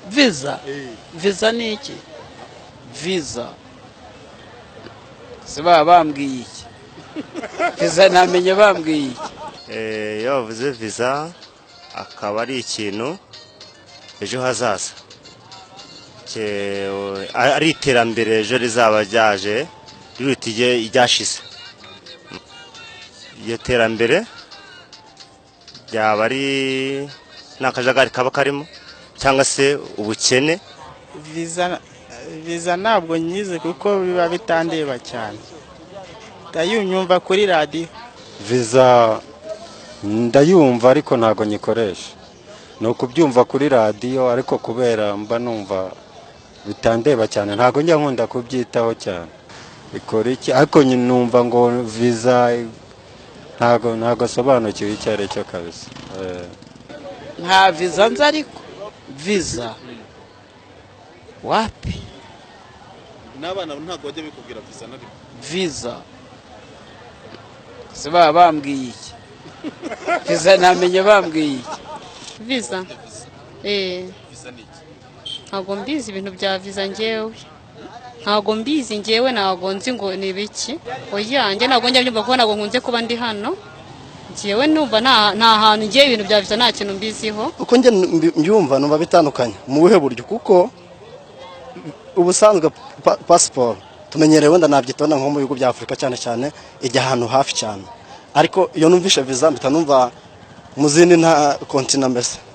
Visa? Visa ni iki? Visa. Siba bambwiye iki? Visa namenye bambwiye iki? Iyo bavuze visa akaba ari ikintu ejo hazaza. Ari iterambere ejo rizaba ryaje rirutiye iryashize. Iyo terambere ryaba ari n'akajagari kaba karimo cyangwa se ubukene. Visa ntabwo nyize kuko biba bitandeba cyane. Ndayumva kuri radio. Visa ndayumva ariko ntago nyikoresha. No kubyumva kuri radio ariko kubera mba numva bitandeba cyane ntago njya nkunda kubyitaho cyane. Ikora iki ariko numva ngo visa ntago sobanukiwe icyare cyo kabisa. Nta visa nzi ariko visa wapi? N'abana ntago bajya bikubwira visa na rimwe. Visa. Siba bambwiye iki? Visa namenye bambwiye iki? Visa? Visa ni iki? Ntago mbizi ibintu bya visa njyewe. Ntago mbizi njyewe ntago nzi ngo ni biki. Oya njye ntago njya byumva ko ntago nkunze kuba ndi hano. Njyewe numva nta hantu ngiye ibintu bya visa nta kintu mbiziho. Uko njye mbyumva numva bitandukanye mu buhe buryo kuko ubusanzwe passport tumenyerewe wenda nabyitona nko mu bihugu bya Afrika cyane cyane ijya ahantu hafi cyane, ariko iyo numvishe visa mpita numva mu zindi nta continent mbese